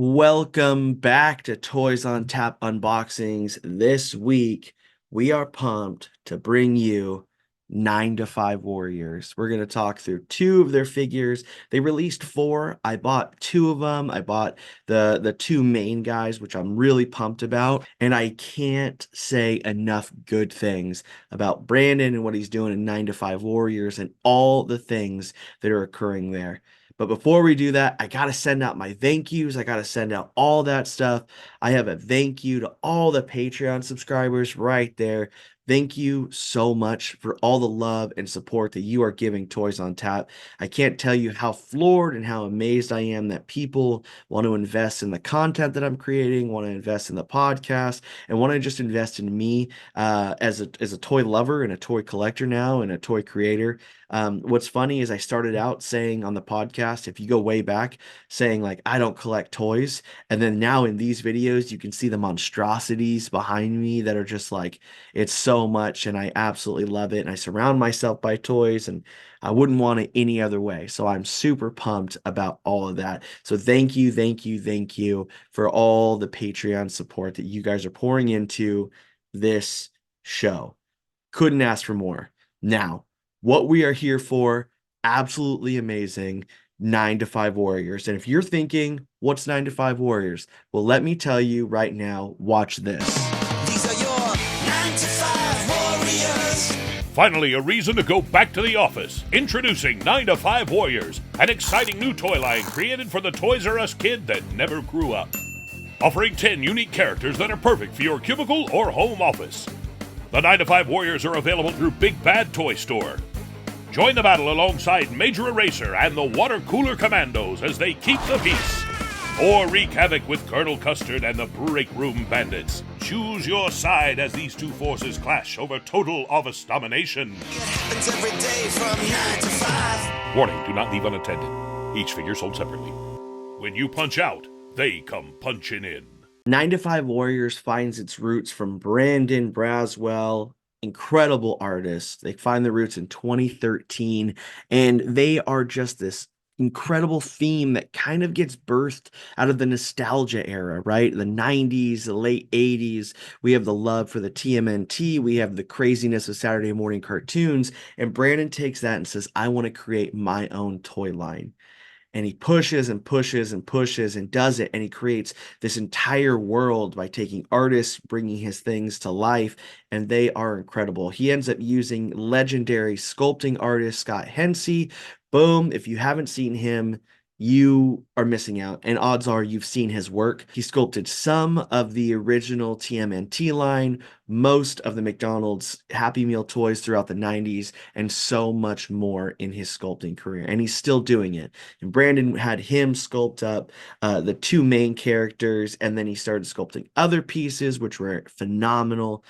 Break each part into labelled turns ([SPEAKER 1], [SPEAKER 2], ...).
[SPEAKER 1] Welcome back to Toys on Tap unboxings. This week, we are pumped to bring you 9 to 5 Warriors. We're going to talk through two of their figures. They released four. I bought two of them. I bought the two main guys, which I'm really pumped about. And I can't say enough good things about Brandon and what he's doing in 9 to 5 Warriors and all the things that are occurring there. But before we do that, I got to send out my thank yous. I got to send out all that stuff. I have a thank you to all the Patreon subscribers right there. Thank you so much for all the love and support that you are giving Toys on Tap. I can't tell you how floored and how amazed I am that people want to invest in the content that I'm creating, want to invest in the podcast, and want to just invest in me as a toy lover and a toy collector now and a toy creator. What's funny is I started out saying on the podcast, if you go way back, saying like, I don't collect toys. And then now in these videos, you can see the monstrosities behind me that are just like, it's so much. And I absolutely love it. And I surround myself by toys and I wouldn't want it any other way. So I'm super pumped about all of that. So thank you, thank you, thank you for all the Patreon support that you guys are pouring into this show. Couldn't ask for more. Now, what we are here for, absolutely amazing. 9 to 5 Warriors. And if you're thinking, what's 9 to 5 Warriors? Well, let me tell you right now, watch this.
[SPEAKER 2] These are your 9 to 5 Warriors.
[SPEAKER 3] Finally, a reason to go back to the office. Introducing 9 to 5 Warriors, an exciting new toy line created for the Toys R Us kid that never grew up. Offering 10 unique characters that are perfect for your cubicle or home office. The 9 to 5 Warriors are available through Big Bad Toy Store. Join the battle alongside Major Eraser and the Water Cooler Commandos as they keep the peace. Or wreak havoc with Colonel Custard and the Break Room Bandits. Choose your side as these two forces clash over total office domination.
[SPEAKER 2] It happens every day from 9 to 5.
[SPEAKER 3] Warning, do not leave unattended. Each figure sold separately. When you punch out, they come punching in.
[SPEAKER 1] 9 to 5 Warriors finds its roots from Brandon Braswell, incredible artist. They find the roots in 2013, and they are just this incredible theme that kind of gets birthed out of the nostalgia era, right? The 90s, the late 80s. We have the love for the TMNT. We have the craziness of Saturday morning cartoons. And Brandon takes that and says, I want to create my own toy line. And he pushes and pushes and pushes and does it. And he creates this entire world by taking artists, bringing his things to life. And they are incredible. He ends up using legendary sculpting artist Scott Hensey. Boom. If you haven't seen him, you are missing out. And odds are you've seen his work. He sculpted some of the original TMNT line, most of the McDonald's Happy Meal toys throughout the 90s, and so much more in his sculpting career. And he's still doing it. And Brandon had him sculpt up the two main characters, and then he started sculpting other pieces, which were phenomenal.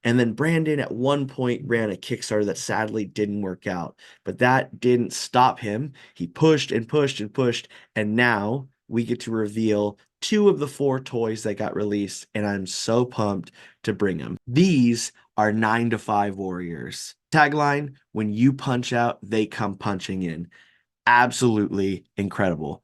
[SPEAKER 1] And then Brandon at one point ran a Kickstarter that sadly didn't work out, but that didn't stop him. He pushed and pushed and pushed, and now we get to reveal two of the four toys that got released, and I'm so pumped to bring them. These are 9 to 5 Warriors. Tagline, when you punch out, they come punching in. Absolutely incredible.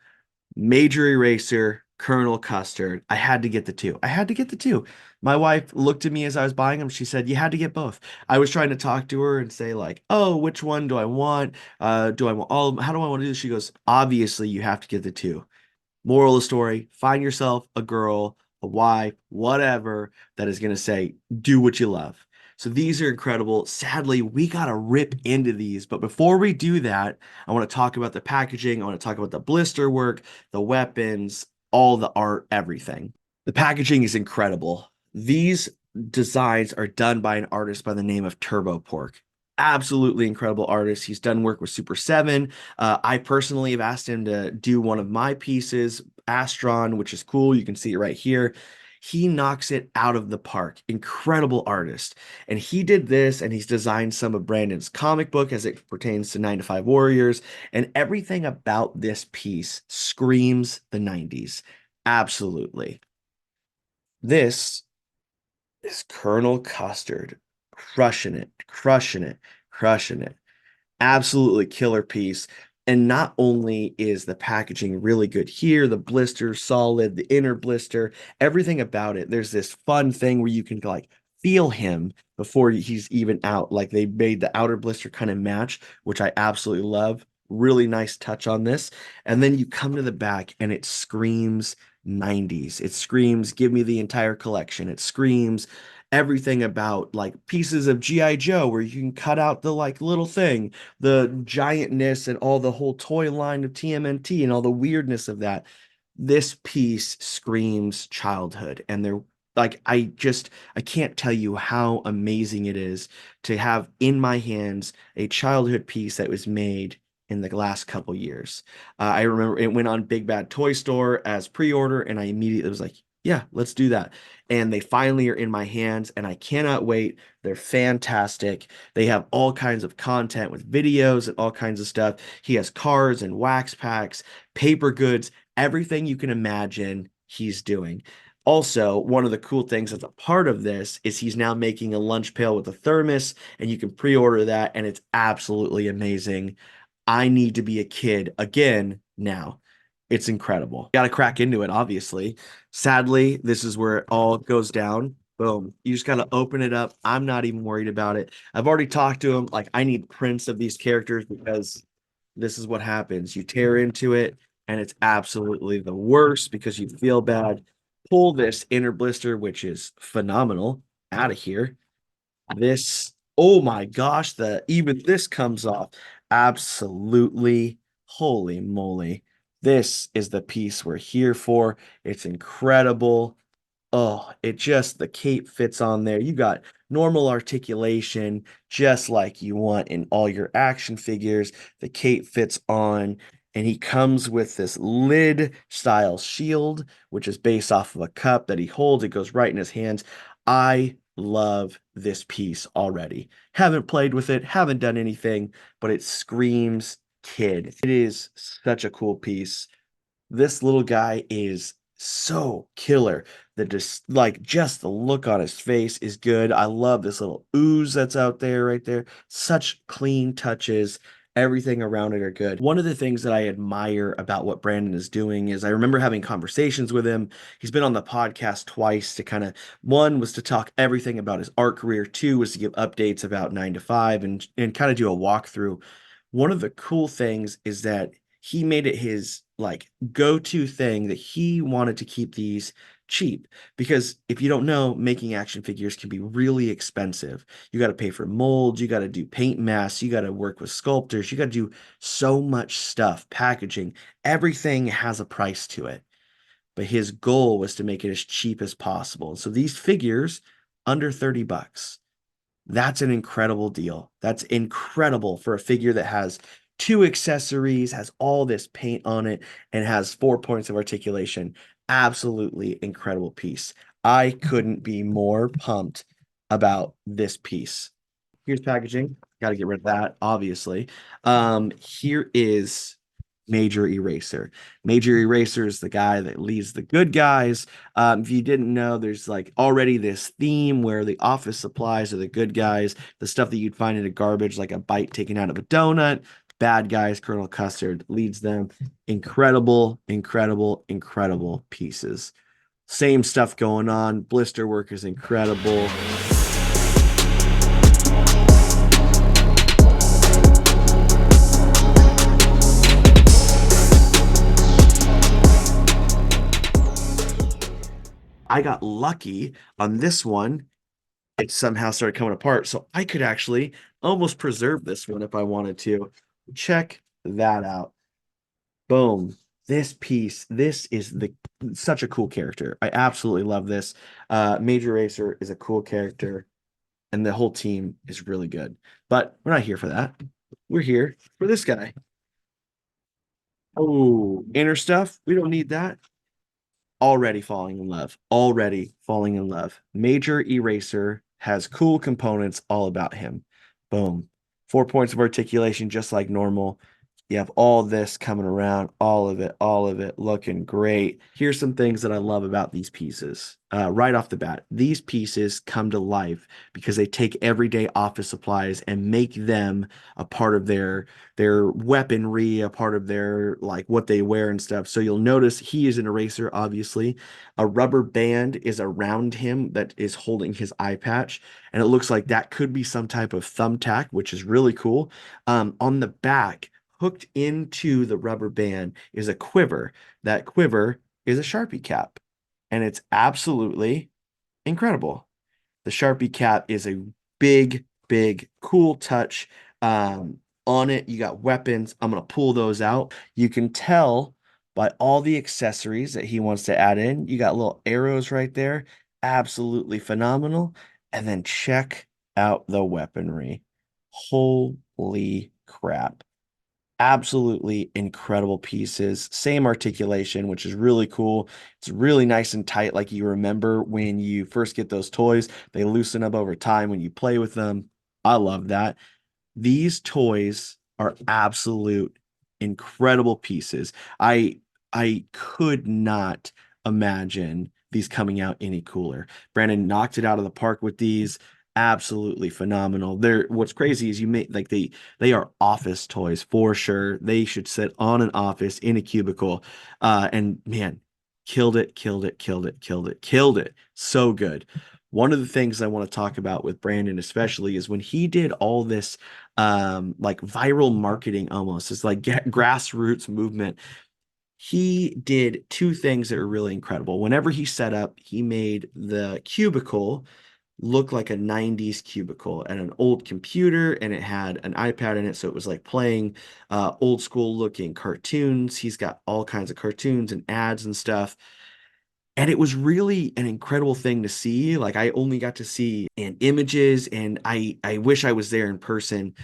[SPEAKER 1] Major Eraser, Colonel Custard. I had to get the two. I had to get the two. My wife looked at me as I was buying them. She said, you had to get both. I was trying to talk to her and say like, oh, which one do I want? Do I want all of them? How do I want to do this? She goes, obviously you have to get the two. Moral of the story, find yourself a girl, a wife, whatever that is going to say, do what you love. So these are incredible. Sadly, we got to rip into these. But before we do that, I want to talk about the packaging. I want to talk about the blister work, the weapons, all the art, everything. The packaging is incredible. These designs are done by an artist by the name of Turbo Pork. Absolutely incredible artist. He's done work with Super 7. I personally have asked him to do one of my pieces, Astron, which is cool. You can see it right here. He knocks it out of the park. Incredible artist. And he did this, and he's designed some of Brandon's comic book as it pertains to 9 to 5 Warriors. And everything about this piece screams the 90s. Absolutely. This is Colonel Custard. Crushing it, crushing it, crushing it. Absolutely killer piece. And not only is the packaging really good here, the blister solid, the inner blister, everything about it. There's this fun thing where you can like feel him before he's even out. Like they made the outer blister kind of match, which I absolutely love. Really nice touch on this. And then you come to the back and it screams 90s. It screams, give me the entire collection. It screams everything about like pieces of G.I. Joe where you can cut out the like little thing, the giantness and all the whole toy line of TMNT and all the weirdness of that. This piece screams childhood. And they're like, I can't tell you how amazing it is to have in my hands a childhood piece that was made in the last couple years. I remember it went on Big Bad Toy Store as pre-order, and I immediately was like, yeah, let's do that. And they finally are in my hands, and I cannot wait. They're fantastic. They have all kinds of content with videos and all kinds of stuff. He has cards and wax packs, paper goods, everything you can imagine he's doing. Also, one of the cool things that's a part of this is he's now making a lunch pail with a thermos, and you can pre-order that, and it's absolutely amazing. I need to be a kid again now. It's incredible. Got to crack into it, obviously. Sadly, this is where it all goes down. Boom. You just got to open it up. I'm not even worried about it. I've already talked to him. Like, I need prints of these characters because this is what happens. You tear into it, and it's absolutely the worst because you feel bad. Pull this inner blister, which is phenomenal, out of here. This, oh my gosh, the even this comes off. Absolutely, holy moly. This is the piece we're here for. It's incredible. Oh, it just, the cape fits on there. You got normal articulation, just like you want in all your action figures. The cape fits on, and he comes with this lid style shield, which is based off of a cup that he holds. It goes right in his hands. I love this piece already. Haven't played with it, haven't done anything, but it screams kid. It is such a cool piece. This little guy is so killer. The just the look on his face is good. I love this little ooze that's out there right there. Such clean touches. Everything around it are good. One of the things that I admire about what Brandon is doing is I remember having conversations with him. He's been on the podcast twice to kind of, one was to talk everything about his art career, two was to give updates about 9 to 5 and kind of do a walkthrough. One of the cool things is that he made it his like go-to thing that he wanted to keep these cheap because if you don't know, making action figures can be really expensive. You got to pay for molds, you got to do paint masks, you got to work with sculptors, you got to do so much stuff, packaging, everything has a price to it. But his goal was to make it as cheap as possible. So these figures under 30 bucks. That's an incredible deal. That's incredible for a figure that has two accessories, has all this paint on it, and has 4 points of articulation. Absolutely incredible piece. I couldn't be more pumped about this piece. Here's packaging. Got to get rid of that, obviously. Here is Major Eraser. Major Eraser is the guy that leads the good guys. If you didn't know, there's like already this theme where the office supplies are the good guys, the stuff that you'd find in a garbage, like a bite taken out of a donut. Bad guys, Colonel Custard leads them. Incredible, incredible, incredible pieces. Same stuff going on. Blister work is incredible. I got lucky on this one. It somehow started coming apart. So I could actually almost preserve this one if I wanted to. Check that out. Boom. This piece, this is such a cool character. I absolutely love this. Major Racer is a cool character, and the whole team is really good. But we're not here for that. We're here for this guy. Oh, inner stuff. We don't need that. Already falling in love. Already falling in love. Major Eraser has cool components all about him. Boom. 4 points of articulation, just like normal. You have all this coming around, all of it looking great. Here's some things that I love about these pieces. Right off the bat, these pieces come to life because they take everyday office supplies and make them a part of their weaponry, a part of their like what they wear and stuff. So you'll notice he is an eraser, obviously. A rubber band is around him that is holding his eye patch, and it looks like that could be some type of thumbtack, which is really cool. On the back, hooked into the rubber band is a quiver. That quiver is a Sharpie cap, and it's absolutely incredible. The Sharpie cap is a big, big, cool touch. On it, you got weapons. I'm gonna pull those out. You can tell by all the accessories that he wants to add in. You got little arrows right there. Absolutely phenomenal. And then check out the weaponry. Holy crap. Absolutely incredible pieces. Same articulation, which is really cool. It's really nice and tight, like you remember when you first get those toys. They loosen up over time when you play with them. I love that. These toys are absolute incredible pieces. I could not imagine these coming out any cooler. Brandon knocked it out of the park with these. Absolutely phenomenal. They're what's crazy is you make like they are office toys for sure. They should sit on an office in a cubicle. And man, killed it, killed it, killed it, killed it, killed it. So good. One of the things I want to talk about with Brandon, especially, is when he did all this like viral marketing almost. It's like grassroots movement. He did two things that are really incredible. Whenever he set up, he made the cubicle look like a 90s cubicle and an old computer, and it had an iPad in it. So it was like playing old school looking cartoons. He's got all kinds of cartoons and ads and stuff. And it was really an incredible thing to see. Like I only got to see in images, and I wish I was there in person.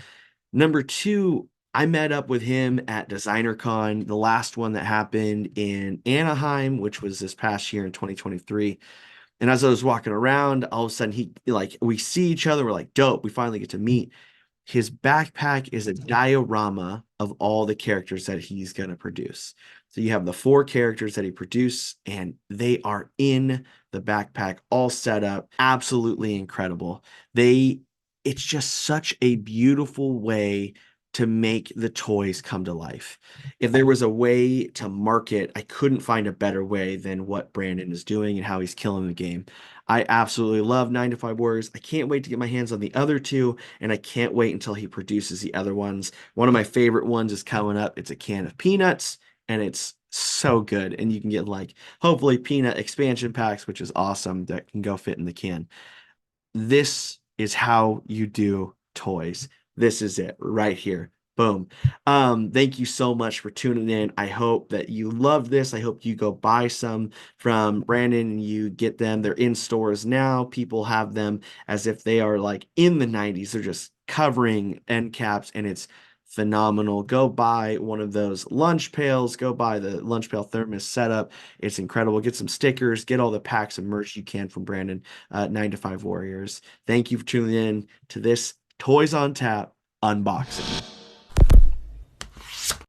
[SPEAKER 1] Number two, I met up with him at DesignerCon, the last one that happened in Anaheim, which was this past year in 2023. And as I was walking around, all of a sudden he like we see each other, we're like, dope, we finally get to meet. His backpack is a diorama of all the characters that he's going to produce. So you have the four characters that he produced, and they are in the backpack, all set up. Absolutely incredible. It's just such a beautiful way to make the toys come to life. If there was a way to market, I couldn't find a better way than what Brandon is doing and how he's killing the game. I absolutely love 9 to 5 Warriors. I can't wait to get my hands on the other two, and I can't wait until he produces the other ones. One of my favorite ones is coming up. It's a can of peanuts, and it's so good. And you can get like hopefully peanut expansion packs, which is awesome, that can go fit in the can. This is how you do toys. This is it right here. Boom. Thank you so much for tuning in. I hope that you love this. I hope you go buy some from Brandon and you get them. They're in stores now. People have them as if they are like in the 90s. They're just covering end caps, and it's phenomenal. Go buy one of those lunch pails. Go buy the lunch pail thermos setup. It's incredible. Get some stickers. Get all the packs of merch you can from Brandon, 9 to 5 Warriors. Thank you for tuning in to this Toys on Tap unboxing.